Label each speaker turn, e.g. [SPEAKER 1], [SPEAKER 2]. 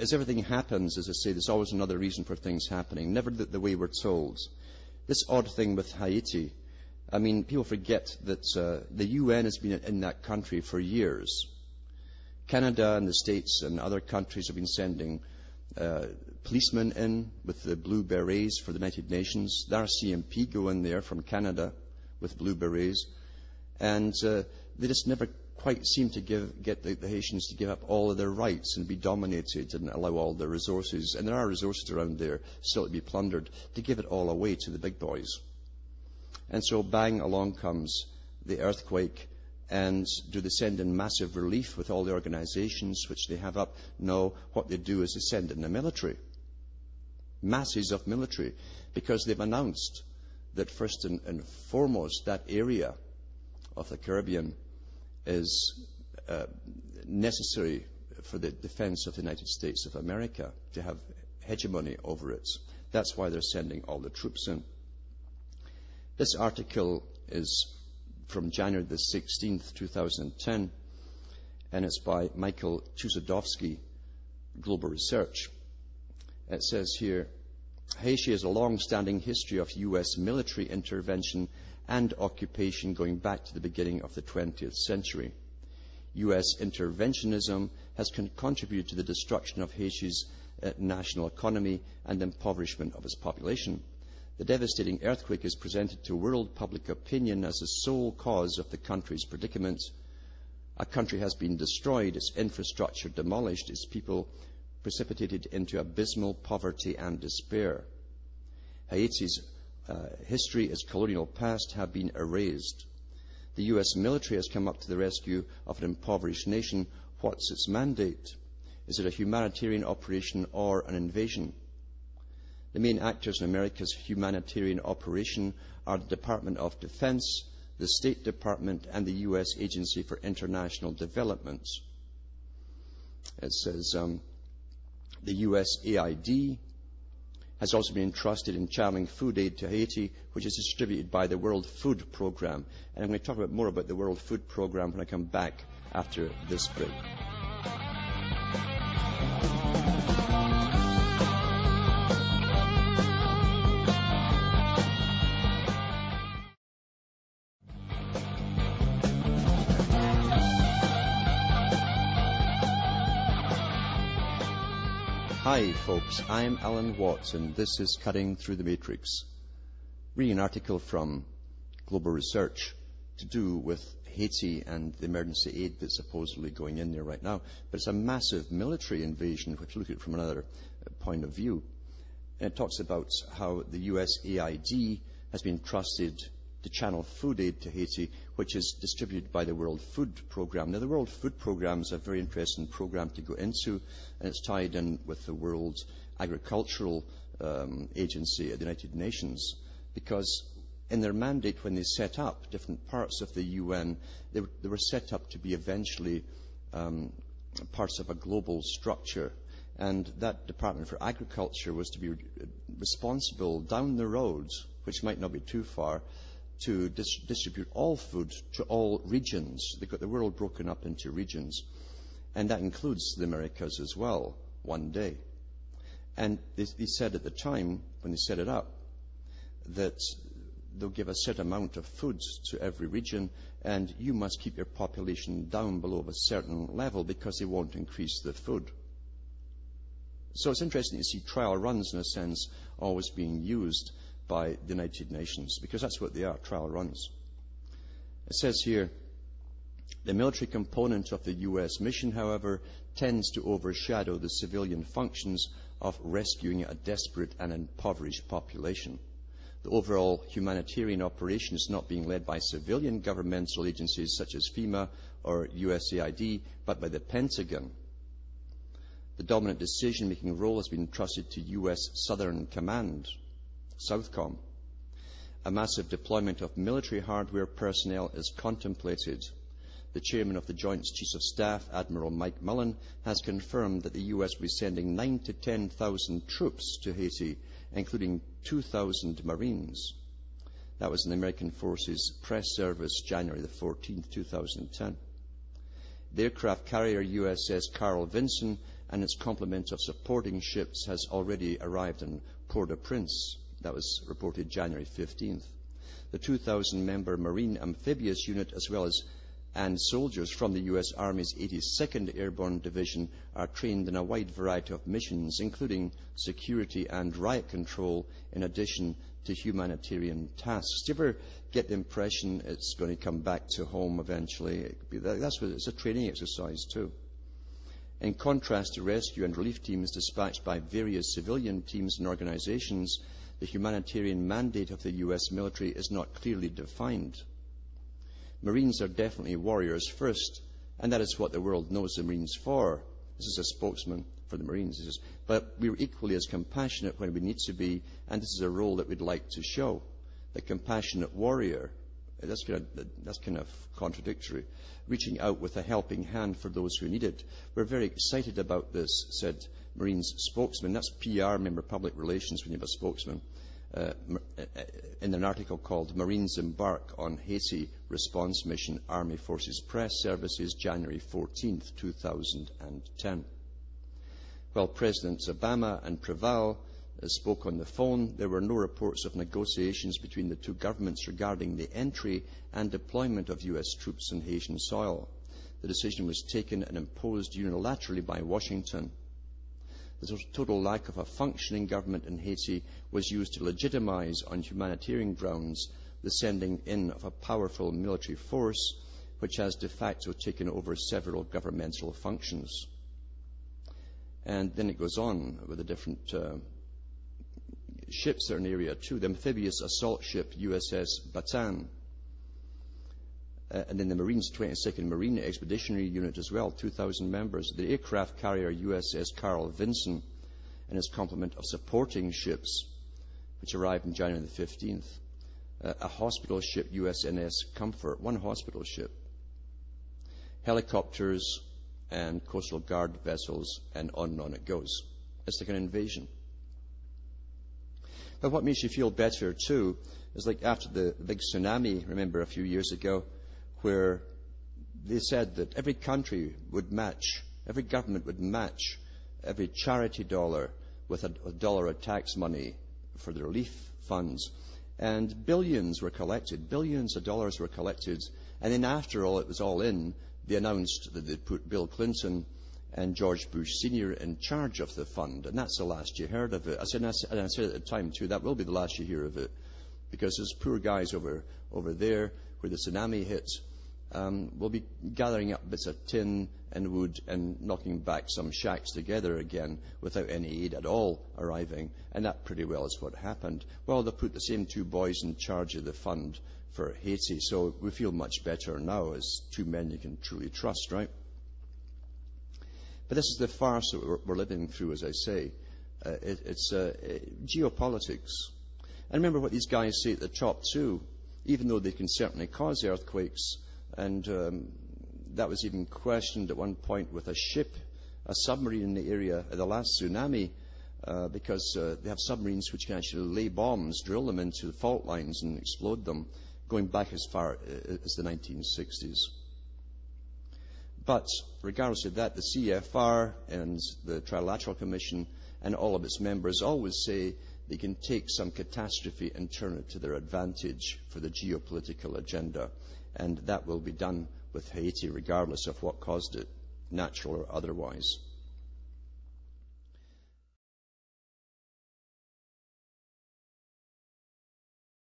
[SPEAKER 1] as everything happens, as I say, there's always another reason for things happening, never the way we're told. This odd thing with Haiti, I mean, people forget that the UN has been in that country for years. Canada and the States and other countries have been sending policemen in with the blue berets for the United Nations. The RCMP go in there from Canada with blue berets. And they just never quite seem to get the Haitians to give up all of their rights and be dominated and allow all their resources, and there are resources around there still to be plundered, to give it all away to the big boys. And so bang, along comes the earthquake, and do they send in massive relief with all the organizations which they have up? No, what they do is they send in the military, masses of military, because they've announced that first and foremost that area of the Caribbean is necessary for the defense of the United States of America, to have hegemony over it. That's why they're sending all the troops in. This article is from January the 16th, 2010, and it's by Michael Chuzadovsky, Global Research. It says here, Haiti has a long-standing history of U.S. military intervention and occupation going back to the beginning of the 20th century. U.S. interventionism has contributed to the destruction of Haiti's national economy and impoverishment of its population. The devastating earthquake is presented to world public opinion as the sole cause of the country's predicament. A country has been destroyed, its infrastructure demolished, its people precipitated into abysmal poverty and despair. Haiti's history, its colonial past have been erased. The U.S. military has come up to the rescue of an impoverished nation. What's its mandate? Is it a humanitarian operation or an invasion? The main actors in America's humanitarian operation are the Department of Defense, the State Department, and the U.S. Agency for International Development. It says the USAID has also been entrusted in channeling food aid to Haiti, which is distributed by the World Food Programme. And I'm going to talk more about the World Food Programme when I come back after this break. Hi folks, I'm Alan Watts and this is Cutting Through the Matrix. Reading an article from Global Research to do with Haiti and the emergency aid that's supposedly going in there right now. But it's a massive military invasion, which look at it from another point of view. And it talks about how the USAID has been trusted to channel food aid to Haiti, which is distributed by the World Food Programme. Now, the World Food Programme is a very interesting programme to go into, and it's tied in with the World Agricultural Agency at the United Nations, because in their mandate when they set up different parts of the UN, they were set up to be eventually parts of a global structure. And that Department for Agriculture was to be responsible down the road, which might not be too far, to distribute all food to all regions. They've got the world broken up into regions. And that includes the Americas as well, one day. And they said at the time, when they set it up, that they'll give a set amount of food to every region, and you must keep your population down below a certain level because they won't increase the food. So it's interesting to see trial runs, in a sense, always being used by the United Nations, because that's what they are, trial runs. It says here, the military component of the U.S. mission, however, tends to overshadow the civilian functions of rescuing a desperate and impoverished population. The overall humanitarian operation is not being led by civilian governmental agencies such as FEMA or USAID, but by the Pentagon. The dominant decision-making role has been entrusted to U.S. Southern Command, Southcom. A massive deployment of military hardware personnel is contemplated. The chairman of the Joint Chiefs of Staff, Admiral Mike Mullen, has confirmed that the U.S. will be sending 9,000 to 10,000 troops to Haiti, including 2,000 Marines. That was in the American Forces Press Service, January the 14th, 2010. The aircraft carrier USS Carl Vinson and its complement of supporting ships has already arrived in Port-au-Prince. That was reported January 15th. The 2,000-member Marine Amphibious Unit, as well as and soldiers from the U.S. Army's 82nd Airborne Division, are trained in a wide variety of missions, including security and riot control, in addition to humanitarian tasks. Do you ever get the impression it's going to come back to home eventually? That's what it's a training exercise too. In contrast to rescue and relief teams dispatched by various civilian teams and organizations, the humanitarian mandate of the U.S. military is not clearly defined. Marines are definitely warriors first, and that is what the world knows the Marines for. This is a spokesman for the Marines. He says, but we're equally as compassionate when we need to be, and this is a role that we'd like to show. The compassionate warrior, that's kind of contradictory, reaching out with a helping hand for those who need it. We're very excited about this, said Marines spokesman. That's PR, remember, public relations when you have a spokesman. In an article called Marines Embark on Haiti Response Mission, Army Forces Press Services, January 14th, 2010. While Presidents Obama and Preval spoke on the phone, there were no reports of negotiations between the two governments regarding the entry and deployment of U.S. troops on Haitian soil. The decision was taken and imposed unilaterally by Washington. The total lack of a functioning government in Haiti was used to legitimize, on humanitarian grounds, the sending in of a powerful military force, which has de facto taken over several governmental functions. And then it goes on with the different ships that are in the area too. The amphibious assault ship USS Bataan, and then the Marines 22nd Marine Expeditionary Unit as well, 2,000 members. The aircraft carrier USS Carl Vinson and its complement of supporting ships, which arrived on January the 15th. A hospital ship USNS Comfort, one hospital ship. Helicopters and Coastal Guard vessels, and on it goes. It's like an invasion. But what makes you feel better too is like after the big tsunami, remember a few years ago, where they said that every country would match, every government would match every charity dollar with a dollar of tax money for the relief funds. And billions were collected, billions of dollars were collected. And then after all, it was all in, they announced that they'd put Bill Clinton and George Bush Sr. in charge of the fund. And that's the last you heard of it. I said at the time too, that will be the last you hear of it. Because those poor guys over there where the tsunami hit, will be gathering up bits of tin and wood and knocking back some shacks together again without any aid at all arriving. And that pretty well is what happened. Well, they put the same two boys in charge of the fund for Haiti, so we feel much better now as two men you can truly trust, right? But this is the farce that we're living through, as I say. It's geopolitics. And remember what these guys say at the top too, even though they can certainly cause earthquakes. And that was even questioned at one point with a ship, a submarine in the area of the last tsunami, because they have submarines which can actually lay bombs, drill them into the fault lines and explode them, going back as far as the 1960s. But regardless of that, the CFR and the Trilateral Commission and all of its members always say they can take some catastrophe and turn it to their advantage for the geopolitical agenda. And that will be done with Haiti, regardless of what caused it, natural or otherwise.